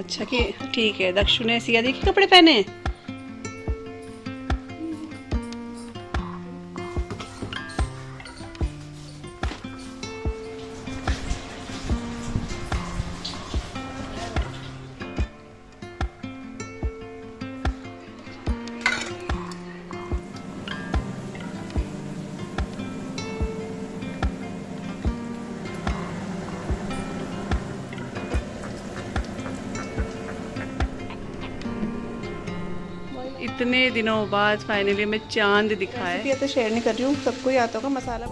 अच्छा कि ठीक है। दक्षु ने सिया दी के कपड़े पहने हैं। इतने दिनों बाद फाइनली मैं चांद दिखा है। ये तो शेयर नहीं कर रही हूँ, सबको ही आता होगा मसाला।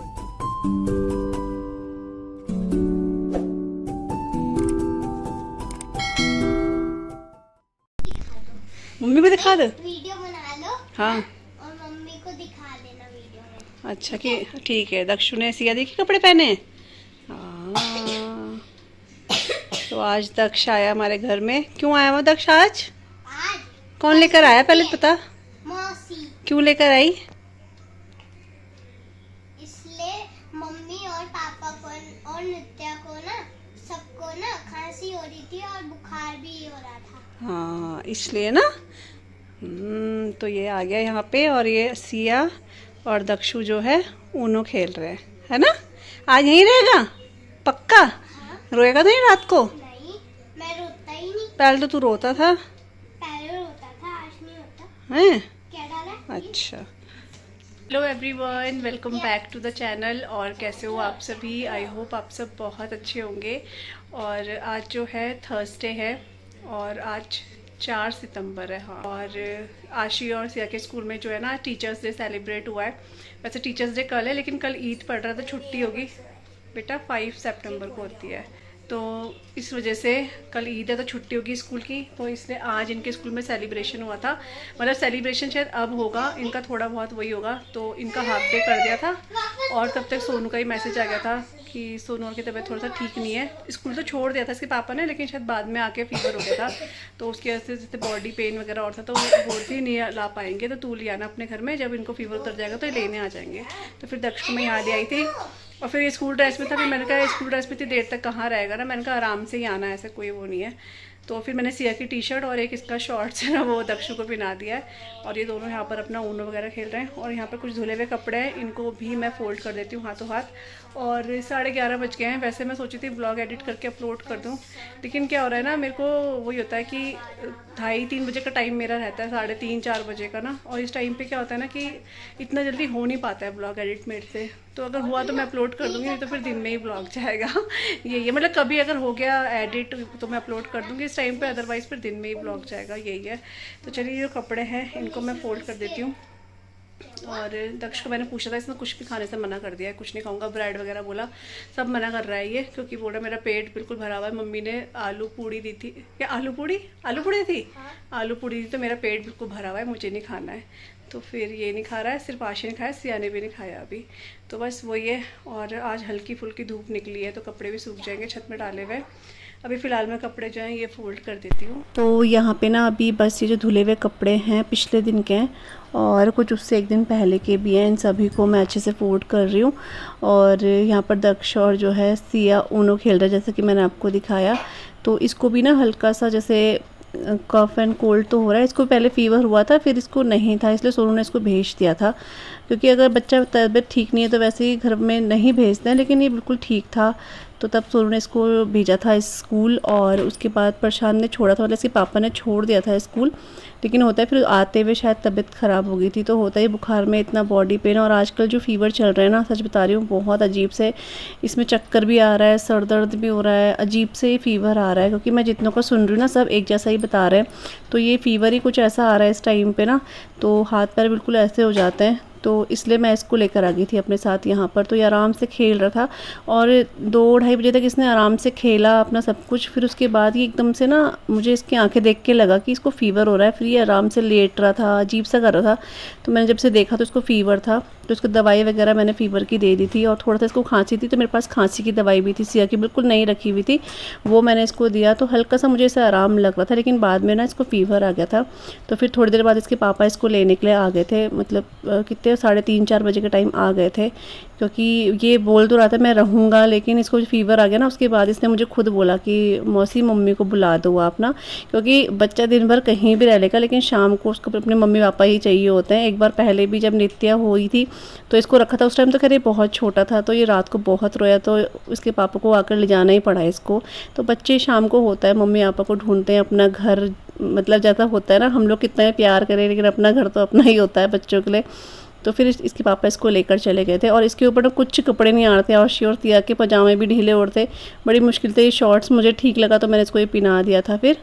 मम्मी को दिखा दो, वीडियो बना लो। हाँ और मम्मी को दिखा देना वीडियो में। अच्छा कि ठीक है। दक्षु ने सिया दी के कपड़े पहने हैं। हाँ। तो आज दक्ष आया हमारे घर में। क्यों आया वो दक्ष आज? कौन लेकर आया पहले बता। मौसी। क्यों लेकर आई? इसलिए मम्मी और पापा को और नित्या को ना, सबको ना खांसी हो रही थी और बुखार भी हो रहा था। हाँ इसलिए ना। तो ये आ गया यहाँ पे और ये सिया और दक्षु जो है ऊनो खेल रहे हैं, है ना। आज यहीं रहेगा पक्का? हाँ? रोएगा तो नहीं रात को? नहीं, मैं रोता ही नहीं। पहले तो तू रोता था। पहले रोता था, आज नहीं होता। हैं? क्या डाला? अच्छा। Hello everyone, welcome back to the channel. और कैसे हो आप सभी? आई होप आप सब बहुत अच्छे होंगे। और आज जो है थर्सडे है और आज 4 सितंबर है। हाँ, और आशी और सिया के स्कूल में जो है ना टीचर्स डे सेलिब्रेट हुआ है। वैसे टीचर्स डे कल है लेकिन कल ईद पड़ रहा था, छुट्टी होगी बेटा 5 सितंबर को होती है, तो इस वजह से कल ईद है तो छुट्टी होगी स्कूल की। तो इसलिए आज इनके स्कूल में सेलिब्रेशन हुआ था। मतलब सेलिब्रेशन शायद अब होगा, इनका थोड़ा बहुत वही होगा। तो इनका हाफ डे कर दिया था और तब तक सोनू का ही मैसेज आ गया था कि सोनू की तबीयत थोड़ा सा ठीक नहीं है। स्कूल तो छोड़ दिया था इसके पापा ने, लेकिन शायद बाद में आके फीवर हो गया था, तो उसकी वजह से जैसे बॉडी पेन वगैरह और था, तो वो बोलती ही नहीं ला पाएंगे, तो तू ले आना अपने घर में, जब इनको फीवर उतर जाएगा तो ये लेने आ जाएंगे। तो फिर दक्ष को मैं यहाँ ले आई थी और फिर ये स्कूल ड्रेस में था। फिर मैंने कहा स्कूल ड्रेस में इतनी देर तक कहाँ रहेगा ना, मैंने कहा आराम से ही आना है, ऐसा कोई वो नहीं है। तो फिर मैंने सिया की टी शर्ट और एक इसका शॉर्ट्स है ना वो दक्षु को पहना दिया है। और ये दोनों यहाँ पर अपना ऊनो वगैरह खेल रहे हैं। और यहाँ पर कुछ धुले हुए कपड़े हैं, इनको भी मैं फोल्ड कर देती हूँ हाथों हाथ। और 11:30 बज गए हैं। वैसे मैं सोची थी ब्लॉग एडिट करके अपलोड कर दूँ, लेकिन क्या हो रहा है ना, मेरे को वही होता है कि 2:30-3 बजे का टाइम मेरा रहता है, 3:30-4 बजे का ना। और इस टाइम पे क्या होता है ना कि इतना जल्दी हो नहीं पाता है ब्लॉग एडिट मेरे से। तो अगर हुआ तो मैं अपलोड कर दूँगी, नहीं तो फिर दिन में ही ब्लॉग जाएगा। यही है, मतलब कभी अगर हो गया एडिट तो मैं अपलोड कर दूँगी इस टाइम पे, अदरवाइज़ फिर दिन में ही ब्लॉग जाएगा, यही है। तो चलिए जो कपड़े हैं इनको मैं फोल्ड कर देती हूँ। और दक्ष को मैंने पूछा था, इसने कुछ भी खाने से मना कर दिया है, कुछ नहीं खाऊंगा, ब्रेड वगैरह बोला, सब मना कर रहा है ये, क्योंकि बोल रहा मेरा पेट बिल्कुल भरा हुआ है। मम्मी ने आलू पूड़ी दी थी, क्या आलू पूड़ी थी? हाँ? आलू पूड़ी दी तो मेरा पेट बिल्कुल भरा हुआ है, मुझे नहीं खाना है। तो फिर ये नहीं खा रहा है, सिर्फ आशी ने खाया, सिया ने भी नहीं खाया अभी। तो बस वही है। और आज हल्की फुल्की धूप निकली है तो कपड़े भी सूख जाएंगे छत में डाले हुए। अभी फ़िलहाल मैं कपड़े जो हैं ये फ़ोल्ड कर देती हूँ। तो यहाँ पे ना अभी बस ये जो धुले हुए कपड़े हैं पिछले दिन के हैं और कुछ उससे एक दिन पहले के भी हैं, इन सभी को मैं अच्छे से फोल्ड कर रही हूँ। और यहाँ पर दक्ष और जो है सिया ऊनो खेल रहा है, जैसे कि मैंने आपको दिखाया। तो इसको भी ना हल्का सा जैसे कफ एंड कोल्ड तो हो रहा है। इसको पहले फीवर हुआ था, फिर इसको नहीं था, इसलिए सोनू ने इसको भेज दिया था। क्योंकि अगर बच्चा तबीयत ठीक नहीं है तो वैसे ही घर में नहीं भेजते हैं, लेकिन ये बिल्कुल ठीक था, तो तब सोनू ने इसको भेजा था इस स्कूल। और उसके बाद प्रशांत ने छोड़ा था, मतलब इसके पापा ने छोड़ दिया था स्कूल। लेकिन होता है फिर आते हुए शायद तबीयत ख़राब हो गई थी, तो होता है बुखार में इतना बॉडी पेन। और आजकल जो फीवर चल रहा है ना, सच बता रही हूँ, बहुत अजीब से, इसमें चक्कर भी आ रहा है, सर दर्द भी हो रहा है, अजीब से ही फीवर आ रहा है। क्योंकि मैं जितनों को सुन रही हूँ ना सब एक जैसा ही बता रहे हैं, तो ये फीवर ही कुछ ऐसा आ रहा है इस टाइम पे ना, तो हाथ पैर बिल्कुल ऐसे हो जाते हैं। तो इसलिए मैं इसको लेकर आ गई थी अपने साथ यहाँ पर। तो ये आराम से खेल रहा था और 2-2:30 बजे तक इसने आराम से खेला अपना सब कुछ। फिर उसके बाद ये एकदम से ना, मुझे इसकी आंखें देख के लगा कि इसको फ़ीवर हो रहा है। फिर ये आराम से लेट रहा था, अजीब सा कर रहा था। तो मैंने जब से देखा तो इसको फ़ीवर था, तो इसको दवाई वगैरह मैंने फ़ीवर की दे दी थी। और थोड़ा सा इसको खांसी थी, तो मेरे पास खांसी की दवाई भी थी, सिया की बिल्कुल नहीं रखी हुई थी, वो मैंने इसको दिया। तो हल्का सा मुझे इसे आराम लग रहा था, लेकिन बाद में ना इसको फ़ीवर आ गया था। तो फिर थोड़ी देर बाद इसके पापा इसको लेने के लिए आ गए थे, मतलब कितने 3:30-4 बजे के टाइम आ गए थे क्योंकि ये बोल तो रहा था मैं रहूँगा, लेकिन इसको फीवर आ गया ना, उसके बाद इसने मुझे खुद बोला कि मौसी मम्मी को बुला दो आप ना, क्योंकि बच्चा दिन भर कहीं भी रह लेगा लेकिन शाम को उसको अपने मम्मी पापा ही चाहिए होते हैं। एक बार पहले भी जब नित्या हुई थी तो इसको रखा था, उस टाइम तो खैर ये बहुत छोटा था, तो ये रात को बहुत रोया तो इसके पापा को आकर ले जाना ही पड़ा इसको। तो बच्चे शाम को होता है मम्मी पापा को ढूंढते हैं, अपना घर मतलब जैसा होता है ना, हम लोग कितना प्यार करें लेकिन अपना घर तो अपना ही होता है बच्चों के लिए। तो फिर इसके पापा इसको लेकर चले गए थे और इसके ऊपर तो कुछ कपड़े नहीं आ रहे थे, और तिया के पजामे भी ढीले और थे, बड़ी मुश्किल से ये शॉर्ट्स मुझे ठीक लगा तो मैंने इसको ये पहना दिया था। फिर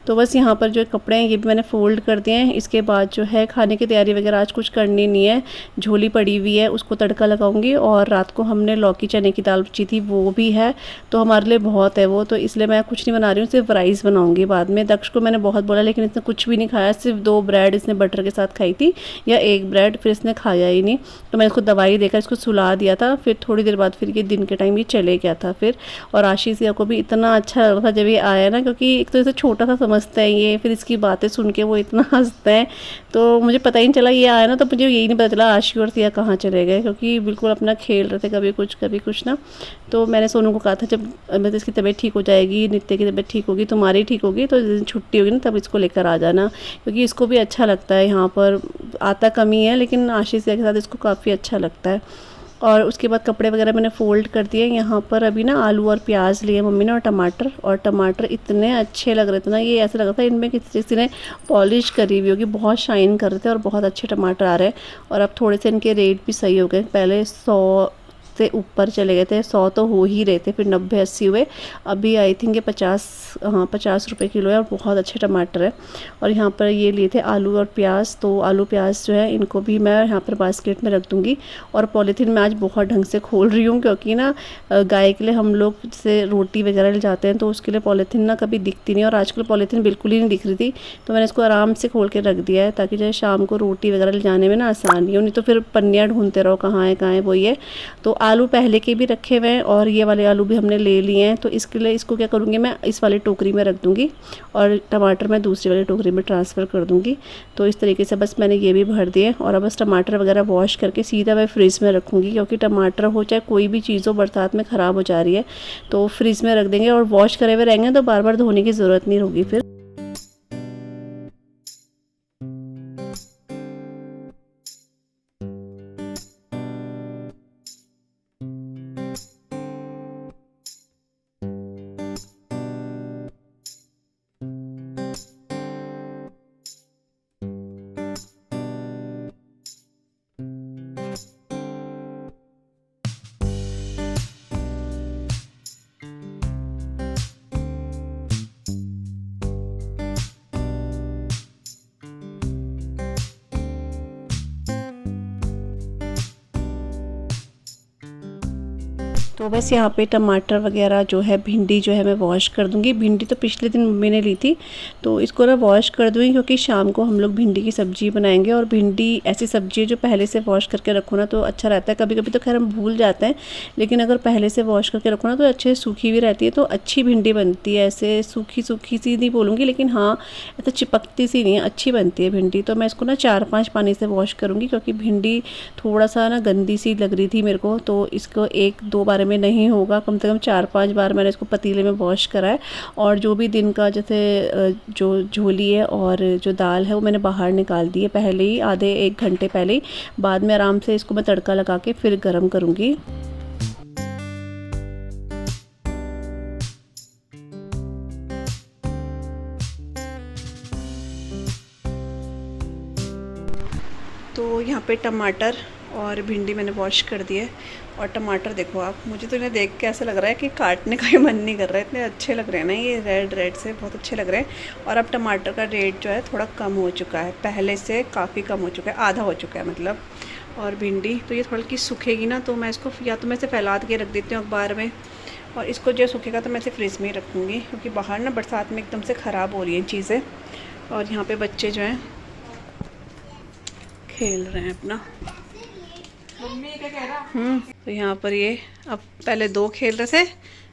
तो बस यहाँ पर जो कपड़े हैं ये भी मैंने फ़ोल्ड कर दिए हैं। इसके बाद जो है खाने की तैयारी वगैरह आज कुछ करनी नहीं है, झोली पड़ी हुई है उसको तड़का लगाऊंगी, और रात को हमने लौकी चने की दाल बची थी वो भी है, तो हमारे लिए बहुत है वो, तो इसलिए मैं कुछ नहीं बना रही हूँ, सिर्फ राइस बनाऊँगी बाद में। दक्ष को मैंने बहुत बोला लेकिन इसने कुछ भी नहीं खाया, सिर्फ 2 ब्रेड इसने बटर के साथ खाई थी या 1 ब्रेड, फिर इसने खाया ही नहीं। तो मैंने इसको दवाई देकर इसको सुला दिया था, फिर थोड़ी देर बाद फिर ये दिन के टाइम ये चले गया था फिर। और आशीष को भी इतना अच्छा लग रहा था जब ये आया ना, क्योंकि एक तो इसे छोटा सा समझता है ये, फिर इसकी बातें सुन के वो इतना हंसता है, तो मुझे पता ही नहीं चला ये आया ना, तो मुझे यही नहीं पता चला आशी और सिया कहाँ चले गए, क्योंकि बिल्कुल अपना खेल रहे थे कभी कुछ ना। तो मैंने सोनू को कहा था जब मतलब इसकी तबीयत ठीक हो जाएगी, नित्य की तबीयत ठीक होगी, तुम्हारी ठीक होगी, तो जिस दिन छुट्टी होगी ना तब इसको लेकर आ जाना, क्योंकि इसको भी अच्छा लगता है यहाँ पर। आता कमी है लेकिन आशीष के साथ इसको काफ़ी अच्छा लगता है। और उसके बाद कपड़े वगैरह मैंने फ़ोल्ड कर दिए। यहाँ पर अभी ना आलू और प्याज लिए मम्मी ने, और टमाटर इतने अच्छे लग रहे थे ना, ये ऐसा लग रहा था इनमें किसी ने पॉलिश करी हुई होगी, बहुत शाइन कर रहे थे और बहुत अच्छे टमाटर आ रहे हैं। और अब थोड़े से इनके रेट भी सही हो गए, पहले 100 से ऊपर चले गए थे, 100 तो हो ही रहे थे, फिर 90-80 हुए, अभी आई थिंक ये 50 रुपये किलो है, और बहुत अच्छे टमाटर है। और यहाँ पर ये लिए थे आलू और प्याज, तो आलू प्याज जो है इनको भी मैं यहाँ पर बास्केट में रख दूँगी। और पॉलीथीन मैं आज बहुत ढंग से खोल रही हूँ, क्योंकि ना गाय के लिए हम लोग जैसे रोटी वगैरह ले जाते हैं तो उसके लिए पॉलीथीन ना कभी दिखती नहीं, और आजकल पॉलीथीन बिल्कुल ही नहीं दिख रही थी, तो मैंने इसको आराम से खोल के रख दिया है, ताकि जो शाम को रोटी वगैरह ले जाने में ना आसानी हो, नहीं तो फिर पन्नियाँ ढूंढते रहो कहाँ है वो ये। तो आलू पहले के भी रखे हुए हैं और ये वाले आलू भी हमने ले लिए हैं, तो इसके लिए इसको क्या करूँगी मैं इस वाली टोकरी में रख दूँगी और टमाटर मैं दूसरी वाली टोकरी में ट्रांसफ़र कर दूँगी। तो इस तरीके से बस मैंने ये भी भर दिए, और अब बस टमाटर वगैरह वॉश करके सीधा मैं फ्रिज में रखूँगी, क्योंकि टमाटर हो चाहे कोई भी चीज़ हो बरसात में ख़राब हो जा रही है, तो फ्रिज में रख देंगे और वॉश करे हुए रहेंगे तो बार बार धोने की ज़रूरत नहीं होगी फिर। तो बस यहाँ पे टमाटर वगैरह जो है, भिंडी जो है मैं वॉश कर दूँगी। भिंडी तो पिछले दिन मम्मी ने ली थी, तो इसको ना वॉश कर दूँगी, क्योंकि शाम को हम लोग भिंडी की सब्ज़ी बनाएंगे। और भिंडी ऐसी सब्ज़ी है जो पहले से वॉश करके रखो ना तो अच्छा रहता है, कभी कभी तो खैर हम भूल जाते हैं, लेकिन अगर पहले से वॉश करके रखो ना तो अच्छे सूखी भी रहती है, तो अच्छी भिंडी बनती है। ऐसे सूखी सी नहीं बोलूँगी, लेकिन हाँ ऐसे चिपकती सी नहीं है, अच्छी बनती है भिंडी। तो मैं इसको ना 4-5 पानी से वॉश करूँगी, क्योंकि भिंडी थोड़ा सा ना गंदी सी लग रही थी मेरे को, तो इसको 1-2 बार में नहीं होगा, कम से कम 4-5 बार मैंने इसको पतीले में वॉश करा है। और जो भी दिन का जैसे जो झोली है और जो दाल है वो मैंने बाहर निकाल दी है पहले ही, आधे 1 घंटे पहले ही। बाद में आराम से इसको मैं तड़का लगा के फिर गर्म करूँगी। तो यहाँ पे टमाटर और भिंडी मैंने वॉश कर दिए, और टमाटर देखो आप, मुझे तो इन्हें देख के ऐसा लग रहा है कि काटने का ही मन नहीं कर रहा है, इतने अच्छे लग रहे हैं ना ये, रेड से बहुत अच्छे लग रहे हैं। और अब टमाटर का रेट जो है थोड़ा कम हो चुका है, पहले से काफ़ी कम हो चुका है, आधा हो चुका है मतलब। और भिंडी तो ये थोड़ी सूखेगी ना, तो मैं इसको या तो मैं इसे फैला के रख देती हूँ अखबार में, और इसको जो सूखेगा तो मैं इसे फ्रिज में ही रखूँगी, क्योंकि बाहर ना बरसात में एकदम से ख़राब हो रही हैं चीज़ें। और यहाँ पर बच्चे जो हैं खेल रहे हैं अपना। मम्मी क्या कह रहा? तो यहाँ पर ये अब पहले 2 खेल रहे थे,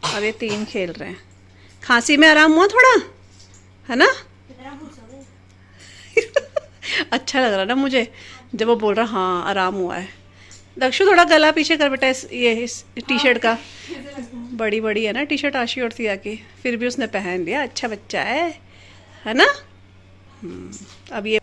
अब ये 3 खेल रहे हैं। खांसी में आराम हुआ थोड़ा, है ना? अच्छा लग रहा ना मुझे जब वो बोल रहा हाँ आराम हुआ है। दक्षु थोड़ा गला पीछे कर बेटा, इस टी शर्ट का। बड़ी बड़ी है ना टी शर्ट आशी और सिया की, फिर भी उसने पहन लिया, अच्छा बच्चा है ना। अब ये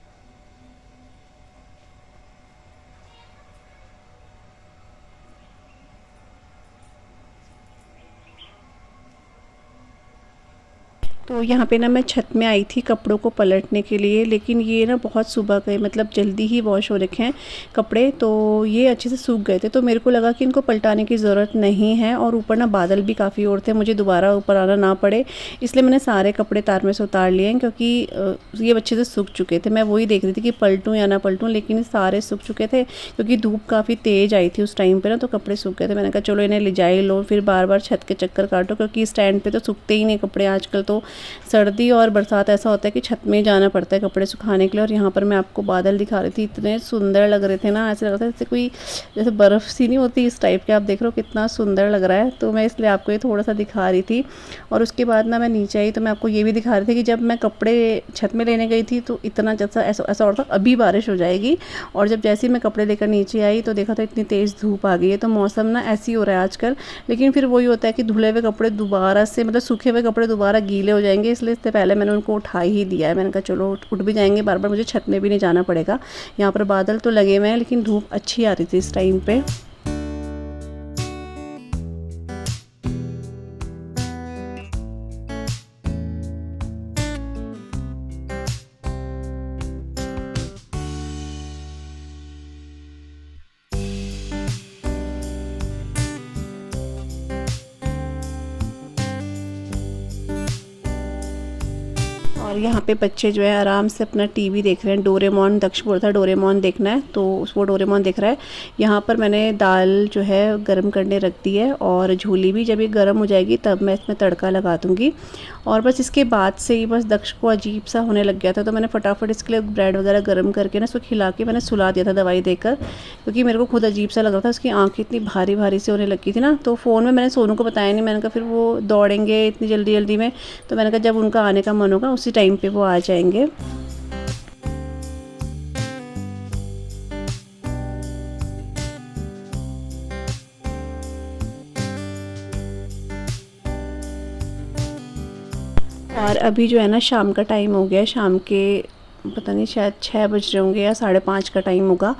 तो यहाँ पे ना मैं छत में आई थी कपड़ों को पलटने के लिए, लेकिन ये ना बहुत सुबह गए, मतलब जल्दी ही वॉश हो रखे हैं कपड़े, तो ये अच्छे से सूख गए थे। तो मेरे को लगा कि इनको पलटाने की ज़रूरत नहीं है, और ऊपर ना बादल भी काफ़ी और थे, मुझे दोबारा ऊपर आना ना पड़े, इसलिए मैंने सारे कपड़े तार में से उतार लिए हैं, क्योंकि ये अच्छे से सूख चुके थे। मैं वही देख रही थी कि पलटूँ या ना पलटूँ, लेकिन सारे सूख चुके थे, क्योंकि धूप काफ़ी तेज़ आई थी उस टाइम पर ना, तो कपड़े सूख गए थे। मैंने कहा चलो इन्हें ले जाए लो, फिर बार बार छत के चक्कर काटो, क्योंकि स्टैंड पर तो सूखते ही नहीं कपड़े आजकल। तो सर्दी और बरसात ऐसा होता है कि छत में जाना पड़ता है कपड़े सुखाने के लिए। और यहाँ पर मैं आपको बादल दिखा रही थी, इतने सुंदर लग रहे थे ना, ऐसे लग रहा था जैसे कोई, जैसे बर्फ़ सी नहीं होती, इस टाइप के। आप देख रहे हो कितना सुंदर लग रहा है, तो मैं इसलिए आपको ये थोड़ा सा दिखा रही थी। और उसके बाद ना मैं नीचे आई तो मैं आपको ये भी दिखा रही थी कि जब मैं कपड़े छत में लेने गई थी तो इतना जैसा ऐसा और था अभी बारिश हो जाएगी, और जब जैसे ही मैं कपड़े लेकर नीचे आई तो देखा तो इतनी तेज़ धूप आ गई है। तो मौसम ना ऐसी हो रहा है आजकल, लेकिन फिर वही होता है कि धुले हुए कपड़े दोबारा से, मतलब सूखे हुए कपड़े दोबारा गीले हो जाएंगे, इसलिए इससे पहले मैंने उनको उठा ही दिया है। मैंने कहा चलो उठ भी जाएंगे, बार बार मुझे छत में भी नहीं जाना पड़ेगा। यहाँ पर बादल तो लगे हुए हैं, लेकिन धूप अच्छी आ रही थी इस टाइम पे। और यहाँ पे बच्चे जो है आराम से अपना टीवी देख रहे हैं। डोरेमोन, दक्ष बोल रहा था डोरेमोन देखना है, तो वो डोरेमोन देख रहा है। यहाँ पर मैंने दाल जो है गर्म करने रख दी है, और झोली भी जब ये गर्म हो जाएगी तब मैं इसमें तड़का लगा दूँगी। और बस इसके बाद से ही बस दक्ष को अजीब सा होने लग गया था, तो मैंने फटाफट इसके लिए ब्रेड वगैरह गर्म करके ना उसको खिला के मैंने सुला दिया था दवाई देकर, क्योंकि मेरे को खुद अजीब सा लग रहा था। उसकी आँखें इतनी भारी भारी से होने लगी थी ना, तो फ़ोन में मैंने सोनू को बताया नहीं। मैंने कहा फिर वो दौड़ेंगे इतनी जल्दी जल्दी में, तो मैंने कहा जब उनका आने का मन होगा उसी टाइम पे वो आ जाएंगे। और अभी जो है ना शाम का टाइम हो गया, शाम के पता नहीं शायद 6 बज रहे होंगे या 5:30 का टाइम होगा।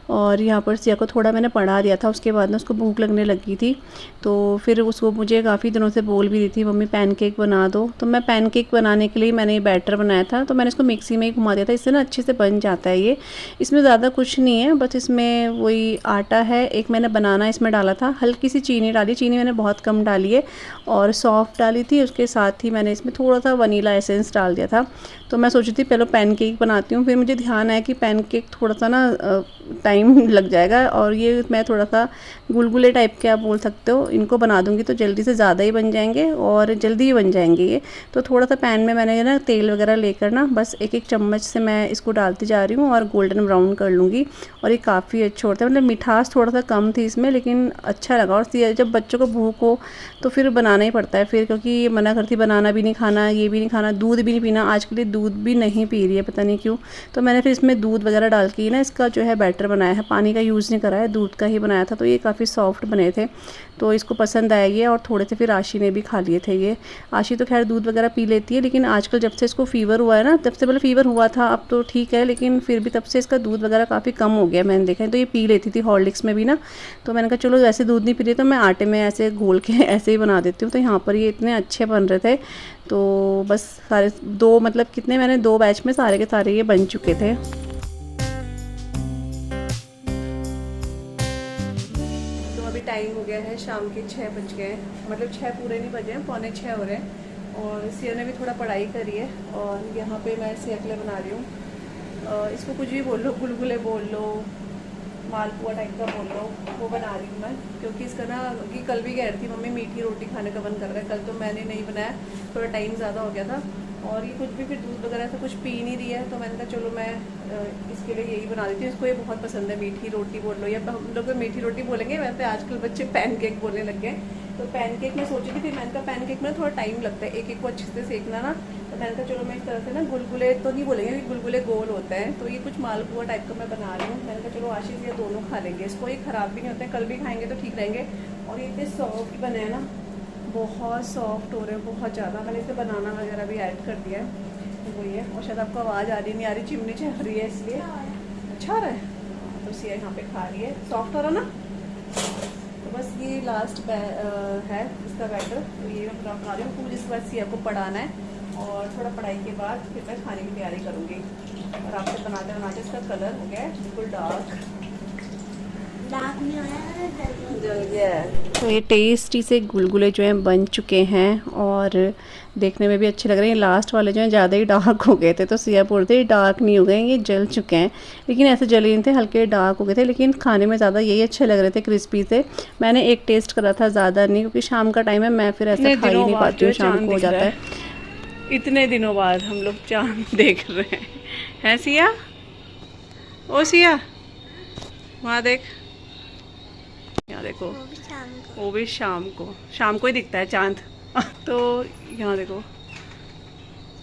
और यहाँ पर सिया को थोड़ा मैंने पढ़ा दिया था, उसके बाद ना उसको भूख लगने लगी थी, तो फिर उसको मुझे काफ़ी दिनों से बोल भी दी थी मम्मी पैनकेक बना दो। तो मैं पैनकेक बनाने के लिए मैंने ये बैटर बनाया था, तो मैंने इसको मिक्सी में ही घुमा दिया था, इससे ना अच्छे से बन जाता है ये। इसमें ज़्यादा कुछ नहीं है, बस इसमें वही आटा है, एक मैंने बनाना इसमें डाला था, हल्की सी चीनी डाली, चीनी मैंने बहुत कम डाली है, और सौंफ डाली थी। उसके साथ ही मैंने इसमें थोड़ा सा वनीला एसेंस डाल दिया था। तो मैं सोची थी पहले पैनकेक बनाती हूँ, फिर मुझे ध्यान आया कि पैनकेक थोड़ा सा ना टाइम लग जाएगा, और ये मैं थोड़ा सा गुलगुले टाइप के आप बोल सकते हो, इनको बना दूँगी तो जल्दी से ज़्यादा ही बन जाएंगे और जल्दी ही बन जाएंगे ये। तो थोड़ा सा पैन में मैंने ना तेल वगैरह लेकर ना बस एक एक चम्मच से मैं इसको डालती जा रही हूँ, और गोल्डन ब्राउन कर लूँगी। और ये काफ़ी अच्छा होता है, मतलब मिठास थोड़ा सा कम थी इसमें, लेकिन अच्छा लगा। और जब बच्चों को भूख हो तो फिर बनाना ही पड़ता है फिर, क्योंकि ये मना करती बनाना भी नहीं खाना, ये भी नहीं खाना, दूध भी नहीं पीना। आज के लिए दूध भी नहीं पी रही है, पता नहीं क्यों। तो मैंने फिर इसमें दूध वगैरह डाल के ना इसका जो है बैटर बनाया है, पानी का यूज़ नहीं करा है, दूध का ही बनाया था। तो ये काफ़ी सॉफ्ट बने थे, तो इसको पसंद आया ये। और थोड़े से फिर आशी ने भी खा लिए थे ये। आशी तो खैर दूध वगैरह पी लेती है, लेकिन आजकल जब से इसको फ़ीवर हुआ है ना, तब से पहले फ़ीवर हुआ था, अब तो ठीक है, लेकिन फिर भी तब से इसका दूध वगैरह काफ़ी कम हो गया मैंने देखा है। तो ये पी लेती थी हॉर्लिक्स में भी ना, तो मैंने कहा चलो वैसे दूध नहीं पी रही तो मैं आटे में ऐसे घोल के ऐसे ही बना देती हूँ। तो यहाँ पर ये इतने अच्छे बन रहे थे, तो बस सारे दो, मतलब कितने मैंने 2 बैच में सारे के सारे ये बन चुके थे। टाइम हो गया है शाम के 6 बज गए, मतलब 6 पूरे नहीं बजे हैं, 5:45 हो रहे हैं। और सिया ने भी थोड़ा पढ़ाई करी है, और यहाँ पे मैं सियाकले बना रही हूँ। इसको कुछ भी बोल लो, गुलगुले बोल लो, मालपुआ टाइप का बोल लो, वो बना रही हूँ मैं। क्योंकि इसका ना कि कल भी कह रही थी मम्मी मीठी रोटी खाने का मन कर रहा है, कल तो मैंने नहीं बनाया, थोड़ा टाइम ज़्यादा हो गया था। और ये कुछ भी फिर दूध वगैरह से कुछ पी नहीं रही है, तो मैंने कहा चलो मैं इसके लिए यही बना देती हूँ। इसको ये बहुत पसंद है, मीठी रोटी बोल लो, या हम लोग मीठी रोटी बोलेंगे, वैसे आजकल बच्चे पैनकेक बोलने लग गए। तो पैनकेक मैं सोची थी, फिर मैंने कहा पैनकेक में थोड़ा टाइम लगता है एक एक को अच्छे से सेकना ना, तो मैंने कहा चलो मैं इस तरह से ना गुलगुले तो नहीं बोलेंगे, गुलगुले गोल होते हैं, तो ये कुछ मालपुआ टाइप का मैं बना रही हूँ। मैंने कहा चलो आशीष ये दोनों खा लेंगे, इसको ये ख़राब भी नहीं होते हैं, कल भी खाएंगे तो ठीक रहेंगे। और ये इतने सॉफ्ट बने हैं ना, बहुत सॉफ्ट हो रहे हैं, बहुत ज़्यादा। मैंने इसे बनाना वगैरह भी ऐड कर दिया है, तो वही है। और शायद आपको आवाज़ आ रही नहीं आ रही, चिमनी चल रही है इसलिए अच्छा रहा है। तो सिया यहाँ पे खा रही है, सॉफ्ट हो रहा ना। तो बस ये लास्ट है इसका बैटर, तो ये मैं बना रही हूँ। पूरी इसके बाद सिया को पढ़ाना है और थोड़ा पढ़ाई के बाद फिर मैं खाने की तैयारी करूँगी। और आपसे बनाते बनाते इसका कलर हो गया है बिल्कुल डार्क नहीं आया, जल गया है। तो ये टेस्टी से गुलगुले जो हैं बन चुके हैं और देखने में भी अच्छे लग रहे हैं। लास्ट वाले जो हैं ज़्यादा ही डार्क हो गए थे, तो सिया बोलते ये डार्क नहीं हो गए, ये जल चुके हैं। लेकिन ऐसे जले नहीं थे, हल्के डार्क हो गए थे, लेकिन खाने में ज़्यादा यही अच्छे लग रहे थे, क्रिस्पी से। मैंने एक टेस्ट करा था, ज़्यादा नहीं, क्योंकि शाम का टाइम है, मैं फिर ऐसा खा ही नहीं पाती हूँ, शाम को हो जाता है। इतने दिनों बाद हम लोग चाँद देख रहे हैं सिया? ओ सिया वहाँ देख, यहाँ देखो, वो भी शाम को ही दिखता है चांद। तो यहाँ देखो,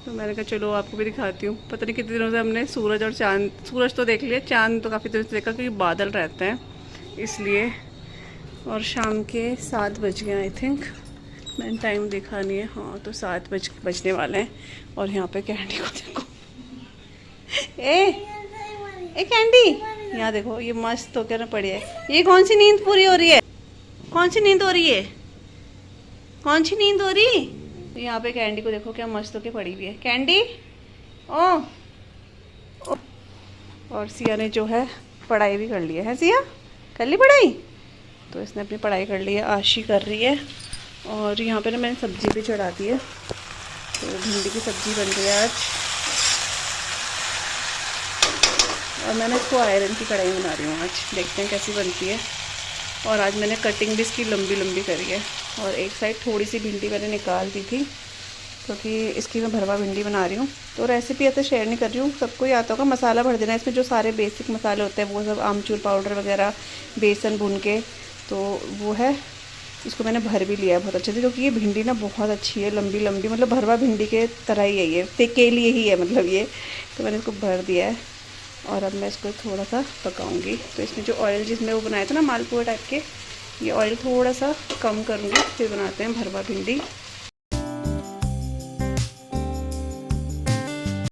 तो मैंने कहा चलो आपको भी दिखाती हूँ। पता नहीं कितने दिनों से हमने सूरज और चांद, सूरज तो देख लिया, चांद तो काफ़ी दिनों से देखा, क्योंकि बादल रहते हैं इसलिए। और शाम के 7 बज गए आई थिंक, मैंने टाइम देखा नहीं है। हाँ तो 7 बजने वाले हैं। और यहाँ पे कैंडी को देखो, ए कैंडी, यहाँ देखो ये मस्त होकर ना पड़ी है। ये कौन सी नींद पूरी हो रही है? कौन सी नींद हो रही है? कौन सी नींद हो रही? तो यहाँ पे कैंडी को देखो क्या मस्त होके पड़ी हुई है। कैंडी ओ, और सिया ने जो है पढ़ाई भी कर ली है सिया? कर ली पढ़ाई? तो इसने अपनी पढ़ाई कर ली है, आशी कर रही है। और यहाँ पे ना मैंने सब्जी भी चढ़ा दी है, तो भिंडी की सब्जी बन रही है आज। और मैंने इसको आयरन की कढ़ाई बना रही हूँ आज, देखते हैं कैसी बनती है। और आज मैंने कटिंग भी इसकी लंबी लंबी करी है। और एक साइड थोड़ी सी भिंडी मैंने निकाल दी थी, क्योंकि इसकी मैं भरवा भिंडी बना रही हूँ। तो रेसिपी ऐसे शेयर नहीं कर रही हूँ, सबको ही आता होगा। मसाला भर देना, इसमें जो सारे बेसिक मसाले होते हैं वो सब, आमचूर पाउडर वगैरह, बेसन भून के, तो वो है। इसको मैंने भर भी लिया है बहुत अच्छे से, क्योंकि ये भिंडी ना बहुत अच्छी है, लंबी लंबी, मतलब भरवा भिंडी के तरह ही है ये, के लिए ही है मतलब ये। तो मैंने इसको भर दिया है और अब मैं इसको थोड़ा सा पकाऊंगी। तो इसमें जो ऑयल जिसमें वो बनाया था ना मालपुआ टाइप के, ये ऑयल थोड़ा सा कम करूँगी, फिर बनाते हैं भरवा भिंडी।